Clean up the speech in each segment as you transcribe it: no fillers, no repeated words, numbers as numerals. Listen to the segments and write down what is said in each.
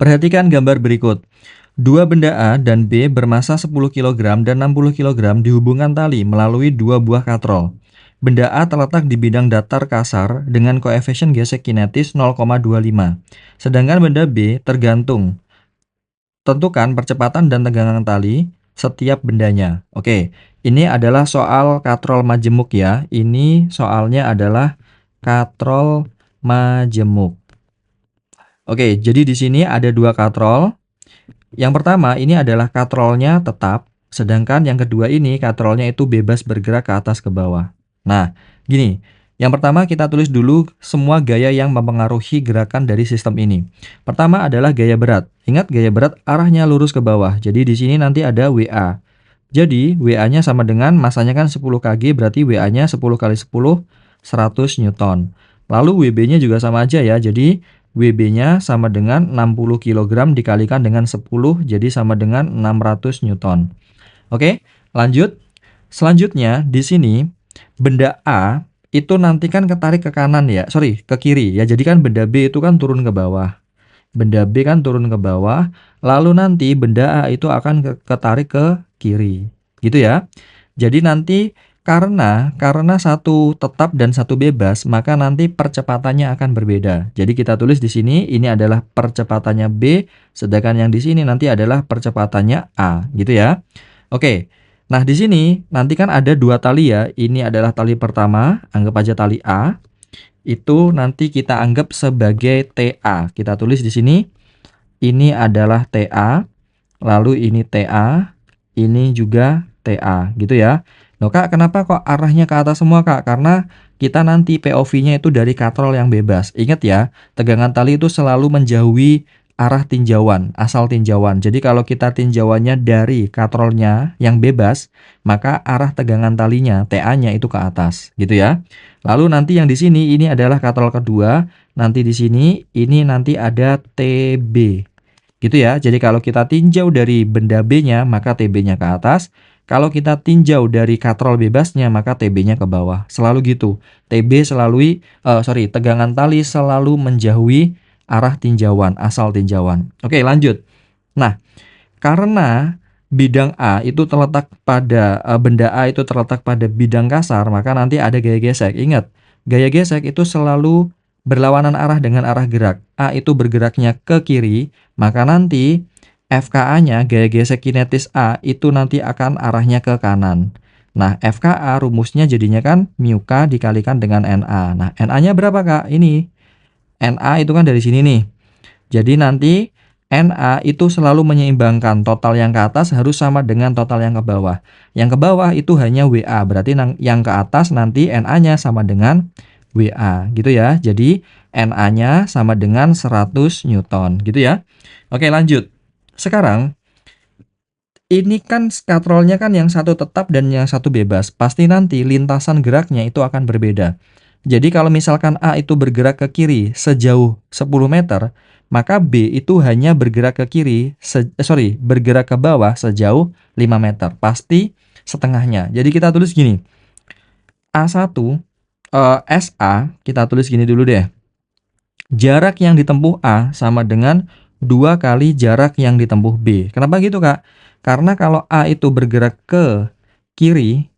Perhatikan gambar berikut. Dua benda A dan B bermasa 10 kg dan 60 kg dihubungkan tali melalui dua buah katrol. Benda A terletak di bidang datar kasar dengan koefisien gesek kinetis 0,25. Sedangkan benda B tergantung. Tentukan percepatan dan tegangan tali setiap bendanya. Oke, ini adalah soal katrol majemuk ya. Ini soalnya adalah katrol majemuk. Oke, jadi di sini ada dua katrol. Yang pertama ini adalah katrolnya tetap, sedangkan yang kedua ini katrolnya itu bebas bergerak ke atas ke bawah. Nah, gini. Yang pertama kita tulis dulu semua gaya yang mempengaruhi gerakan dari sistem ini. Pertama adalah gaya berat. Ingat gaya berat arahnya lurus ke bawah. Jadi di sini nanti ada WA. Jadi WA-nya sama dengan masanya kan 10 kg, berarti WA-nya 10 kali 10 100 Newton. Lalu WB-nya juga sama aja ya. Jadi WB-nya sama dengan 60 kg dikalikan dengan 10, jadi sama dengan 600 Newton. Oke, lanjut. Selanjutnya di sini benda A itu nanti kan ketarik ke kanan ya, ke kiri ya. Jadi kan benda B itu kan turun ke bawah. Benda B kan turun ke bawah, lalu nanti benda A itu akan ketarik ke kiri. Gitu ya. Jadi nanti karena satu tetap dan satu bebas, maka nanti percepatannya akan berbeda. Jadi kita tulis di sini ini adalah percepatannya B, sedangkan yang di sini nanti adalah percepatannya A, gitu ya. Oke. Nah, di sini nanti kan ada dua tali ya. Ini adalah tali pertama, anggap aja tali A. Itu nanti kita anggap sebagai TA. Kita tulis di sini ini adalah TA, lalu ini TA, ini juga TA, gitu ya. Loh Kak, kenapa kok arahnya ke atas semua Kak? Karena kita nanti POV-nya itu dari katrol yang bebas. Ingat ya, tegangan tali itu selalu menjauhi arah tinjauan, asal tinjauan. Jadi kalau kita tinjauannya dari katrolnya yang bebas, maka arah tegangan talinya, TA-nya itu ke atas, gitu ya. Lalu nanti yang di sini ini adalah katrol kedua, nanti di sini ini nanti ada TB. Gitu ya. Jadi kalau kita tinjau dari benda B-nya, maka TB-nya ke atas. Kalau kita tinjau dari katrol bebasnya, maka TB-nya ke bawah. Selalu gitu. Tegangan tali selalu menjauhi arah tinjauan, asal tinjauan. Oke, lanjut. Nah, karena bidang A itu terletak pada benda A itu terletak pada bidang kasar, maka nanti ada gaya gesek. Ingat, gaya gesek itu selalu berlawanan arah dengan arah gerak. A itu bergeraknya ke kiri, maka nanti FKA-nya, gaya gesek kinetis A, itu nanti akan arahnya ke kanan. Nah, FKA rumusnya jadinya kan mu K dikalikan dengan NA. Nah, NA-nya berapa Kak? Ini. NA itu kan dari sini nih. Jadi nanti NA itu selalu menyeimbangkan, total yang ke atas harus sama dengan total yang ke bawah. Yang ke bawah itu hanya WA, berarti yang ke atas nanti NA-nya sama dengan WA, gitu ya. Jadi NA-nya sama dengan 100 Newton, gitu ya. Oke, lanjut. Sekarang ini kan katrolnya kan yang satu tetap dan yang satu bebas. Pasti nanti lintasan geraknya itu akan berbeda. Jadi kalau misalkan A itu bergerak ke kiri sejauh 10 meter, maka B itu hanya bergerak ke kiri, bergerak ke bawah sejauh 5 meter. Pasti setengahnya. Jadi kita tulis gini. A1, SA, kita tulis gini dulu deh. Jarak yang ditempuh A sama dengan 2 kali jarak yang ditempuh B. Kenapa gitu, Kak? Karena kalau A itu bergerak ke kiri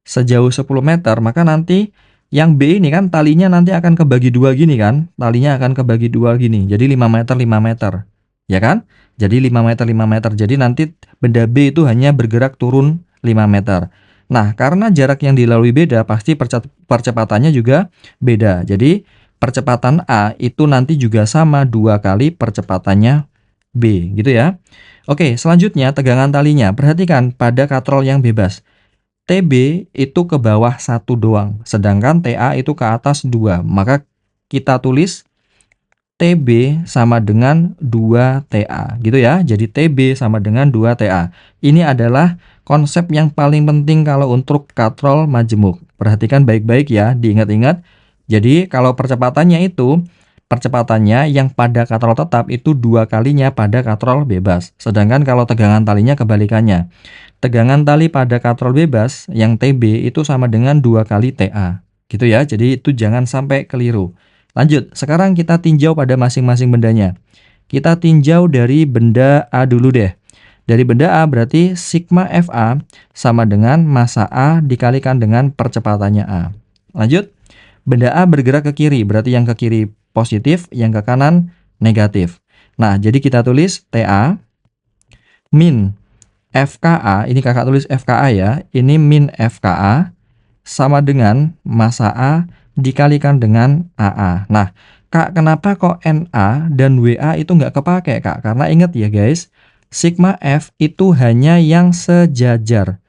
sejauh 10 meter, maka nanti yang B ini kan talinya nanti akan kebagi dua gini kan? Talinya akan kebagi dua gini. Jadi 5 meter, 5 meter. Ya kan? Jadi 5 meter, 5 meter. Jadi nanti benda B itu hanya bergerak turun 5 meter. Nah, karena jarak yang dilalui beda, pasti percepatannya juga beda. Jadi, percepatan A itu nanti juga sama 2 kali percepatannya B, gitu ya. Oke, selanjutnya tegangan talinya. Perhatikan pada katrol yang bebas. TB itu ke bawah 1 doang, sedangkan TA itu ke atas 2. Maka kita tulis TB sama dengan 2 TA, gitu ya. Jadi TB sama dengan 2 TA. Ini adalah konsep yang paling penting kalau untuk katrol majemuk. Perhatikan baik-baik ya, diingat-ingat. Jadi kalau percepatannya yang pada katrol tetap itu 2 kalinya pada katrol bebas. Sedangkan kalau tegangan talinya kebalikannya. Tegangan tali pada katrol bebas yang TB itu sama dengan 2 kali TA. Gitu ya, jadi itu jangan sampai keliru. Lanjut, sekarang kita tinjau pada masing-masing bendanya. kita tinjau dari benda A dulu deh. Dari benda A berarti sigma FA sama dengan massa A dikalikan dengan percepatannya A. Lanjut, benda A bergerak ke kiri, berarti yang ke kiri positif, yang ke kanan negatif. Nah, jadi kita tulis TA min FKA, ini kakak tulis FKA ya, ini min FKA sama dengan massa A dikalikan dengan AA. Nah, Kak, kenapa kok NA dan WA itu nggak kepake, Kak? Karena ingat ya guys, sigma F itu hanya yang sejajar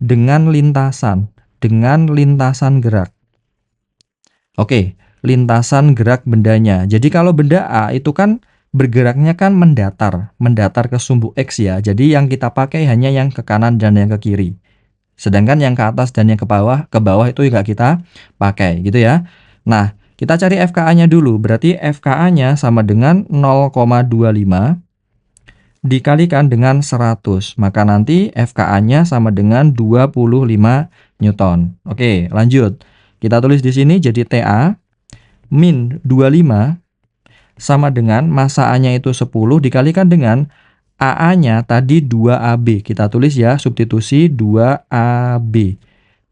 dengan lintasan gerak. Oke, lintasan gerak bendanya. Jadi kalau benda A itu kan bergeraknya kan mendatar ke sumbu X ya. Jadi yang kita pakai hanya yang ke kanan dan yang ke kiri. Sedangkan yang ke atas dan yang ke bawah itu juga kita pakai gitu ya. Nah, kita cari FKA-nya dulu. Berarti FKA-nya sama dengan 0,25 dikalikan dengan 100. Maka nanti FKA-nya sama dengan 25 Newton. Oke, lanjut. Kita tulis di sini jadi TA min 25 sama dengan massa A-nya itu 10 dikalikan dengan AA-nya tadi 2AB. Kita tulis ya, substitusi 2AB.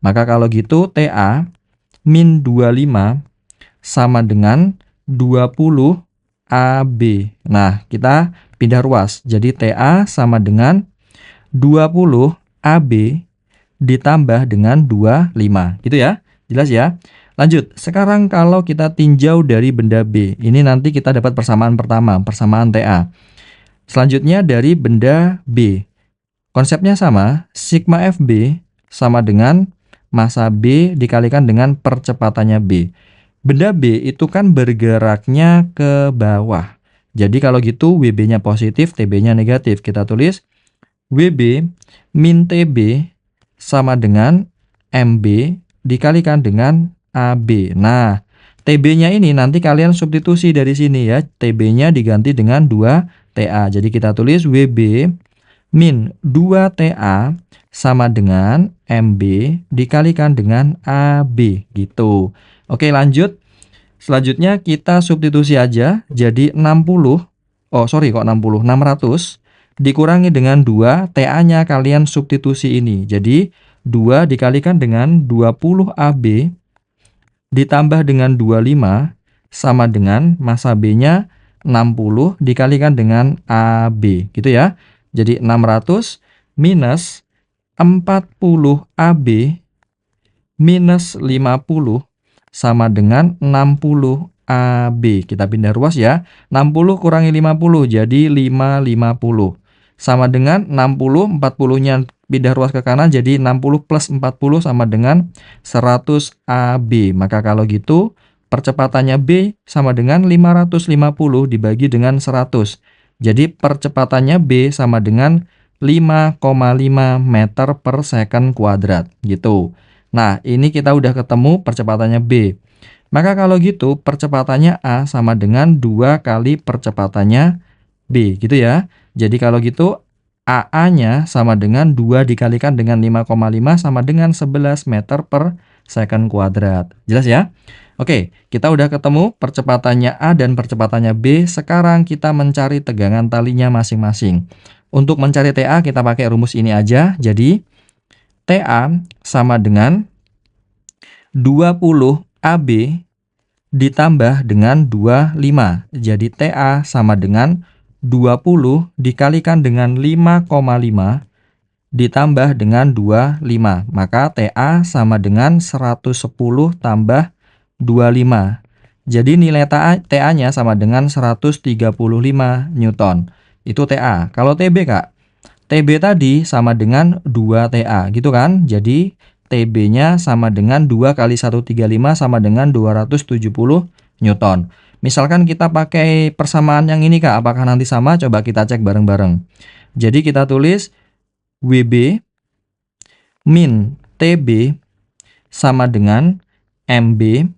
Maka kalau gitu TA min 25 sama dengan 20 AB. Nah, kita pindah ruas. Jadi TA sama dengan 20 AB ditambah dengan 25. Gitu ya? Jelas ya? Lanjut. Sekarang kalau kita tinjau dari benda B. Ini nanti kita dapat persamaan pertama, persamaan TA. Selanjutnya dari benda B. Konsepnya sama, sigma FB sama dengan massa B dikalikan dengan percepatannya B. Benda B itu kan bergeraknya ke bawah. Jadi kalau gitu WB-nya positif, TB-nya negatif. Kita tulis WB min TB sama dengan MB dikalikan dengan AB. Nah, TB-nya ini nanti kalian substitusi dari sini ya. TB-nya diganti dengan 2TA. Jadi kita tulis WB min 2TA sama dengan MB dikalikan dengan AB gitu. Oke, lanjut. Selanjutnya kita substitusi aja. Jadi 60. Oh, sorry kok 60. 600 dikurangi dengan 2, TA-nya kalian substitusi ini. Jadi 2 dikalikan dengan 20 AB ditambah dengan 25 sama dengan massa B-nya 60 dikalikan dengan AB. Gitu ya. Jadi 600 minus 40 AB minus 50 sama dengan 60 AB. Kita pindah ruas ya. 60 kurangi 50 jadi 550. Sama dengan 60, 40-nya pindah ruas ke kanan jadi 60 plus 40 sama dengan 100 AB. Maka kalau gitu percepatannya B sama dengan 550 dibagi dengan 100. Jadi percepatannya B sama dengan 5,5 meter per second kuadrat gitu. Nah, ini kita udah ketemu percepatannya B. Maka kalau gitu percepatannya A sama dengan 2 kali percepatannya B gitu ya. Jadi kalau gitu AA-nya sama dengan 2 dikalikan dengan 5,5 sama dengan 11 meter per second kuadrat. Jelas ya? Oke, kita udah ketemu percepatannya A dan percepatannya B. Sekarang kita mencari tegangan talinya masing-masing. Untuk mencari TA kita pakai rumus ini aja. Jadi TA sama dengan 20 AB ditambah dengan 25. Jadi TA sama dengan 20 dikalikan dengan 5,5 ditambah dengan 25. Maka TA sama dengan 110 tambah 25. Jadi nilai TA-nya sama dengan 135 Newton. Itu TA. Kalau TB, Kak? TB tadi sama dengan 2TA gitu kan? Jadi TB-nya sama dengan 2 kali 135 sama dengan 270 Newton. Misalkan kita pakai persamaan yang ini, Kak, apakah nanti sama? Coba kita cek bareng-bareng. Jadi kita tulis WB min TB sama dengan MB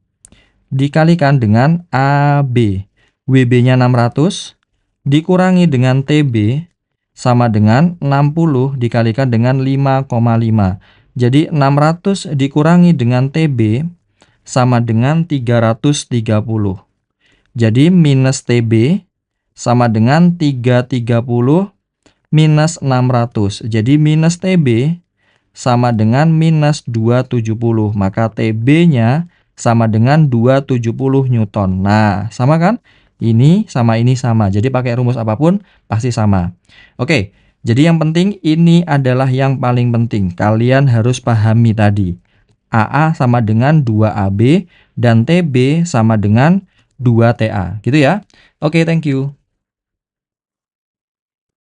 dikalikan dengan AB. WB-nya 600 dikurangi dengan TB sama dengan 60 dikalikan dengan 5,5. Jadi 600 dikurangi dengan TB sama dengan 330. Jadi minus TB sama dengan 330 minus 600. Jadi minus TB sama dengan minus 270. Maka TB-nya sama dengan 270 Newton. Nah, sama kan? Ini sama. Jadi pakai rumus apapun pasti sama. Oke, jadi yang penting ini adalah yang paling penting. Kalian harus pahami tadi. AA sama dengan 2AB dan TB sama dengan 2TA. Gitu ya. Oke, thank you.